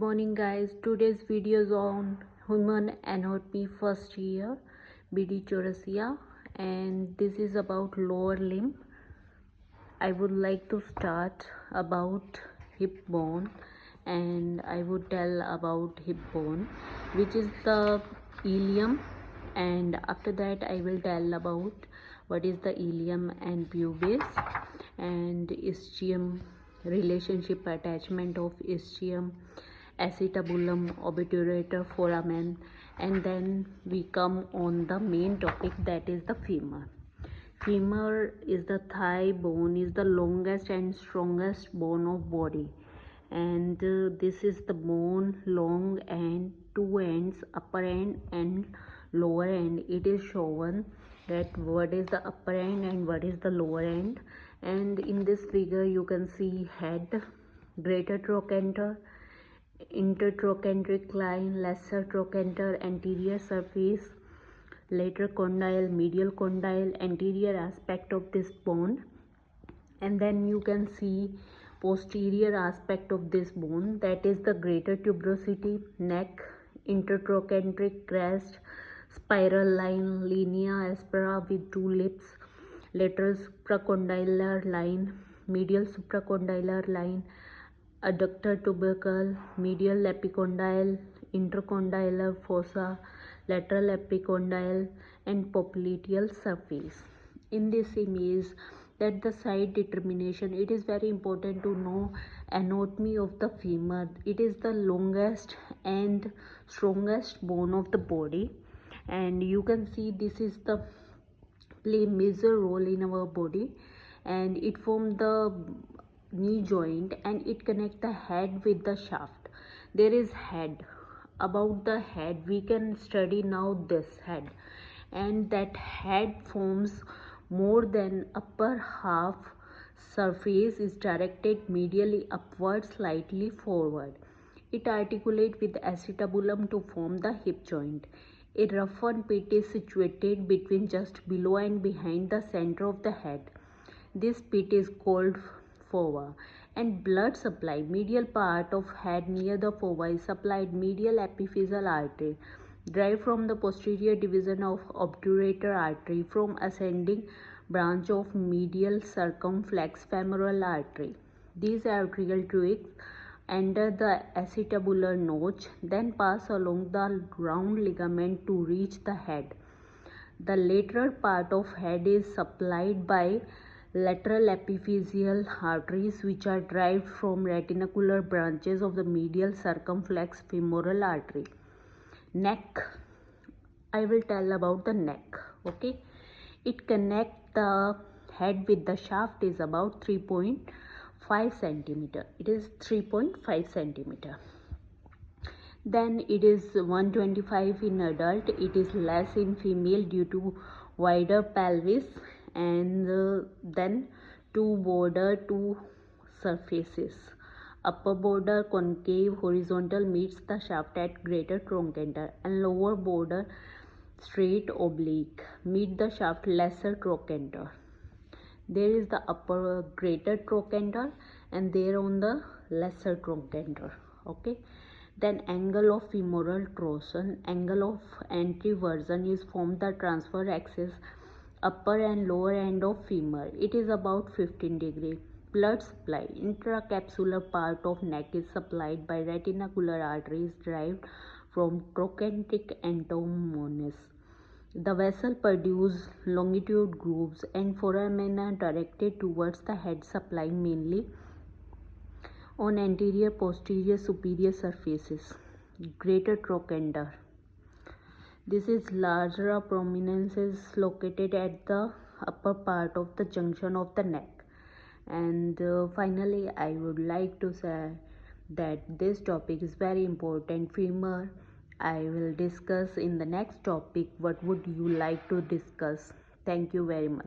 Morning guys, today's video is on human anatomy first year BD Chaurasia, and this is about lower limb. I would like to start about hip bone, and I would tell about hip bone, which is the ilium, and after that I will tell about what is the ilium and pubis and ischium, relationship attachment of ischium, acetabulum, obturator foramen, and then we come on the main topic, that is the femur. Femur is the thigh bone, is the longest and strongest bone of body, and this is the bone long and two ends, upper end and lower end. It is shown that what is the upper end and what is the lower end, and in this figure you can see head, greater trochanter, intertrochanteric line, lesser trochanter, anterior surface, lateral condyle, medial condyle, anterior aspect of this bone, and then you can see posterior aspect of this bone, that is the greater tuberosity, neck, intertrochanteric crest, spiral line, linea aspera with two lips, lateral supracondylar line, medial supracondylar line, adductor tubercle, medial epicondyle, intercondylar fossa, lateral epicondyle, and popliteal surface. In this image, that the site determination, it is very important to know anatomy of the femur. It is the longest and strongest bone of the body, and you can see this is the play major role in our body, and it forms the knee joint and it connects the head with the shaft. There is head. About the head we can study now this head, and that head forms more than upper half surface is directed medially upward, slightly forward. It articulates with acetabulum to form the hip joint. A roughened pit is situated between just below and behind the center of the head. This pit is called fova, and blood supply, medial part of head near the fova is supplied medial epiphyseal artery, derived from the posterior division of obturator artery from ascending branch of medial circumflex femoral artery. These arterial twigs enter the acetabular notch, then pass along the round ligament to reach the head. The lateral part of head is supplied by lateral epiphyseal arteries, which are derived from retinacular branches of the medial circumflex femoral artery. Neck, I will tell about the neck. Okay, it connects the head with the shaft is about 3.5 centimeter. It is 3.5 centimeter. Then it is 125 in adult. It is less in female due to wider pelvis, and then two border, two surfaces. Upper border concave horizontal meets the shaft at greater trochanter, and lower border straight oblique meet the shaft lesser trochanter. There is the upper greater trochanter and there on the lesser trochanter. Okay, then angle of femoral torsion, angle of anteversion is from the transverse axis upper and lower end of femur. It is about 15 degree. Blood supply, intracapsular part of neck is supplied by retinacular arteries derived from trochanteric anteromonas. The vessel produce longitude grooves, and foramen are directed towards the head, supplying mainly on anterior, posterior, superior surfaces. Greater trochanter. This is larger prominence is located at the upper part of the junction of the neck. And finally, I would like to say that this topic is very important, femur. I will discuss in the next topic. What would you like to discuss? Thank you very much.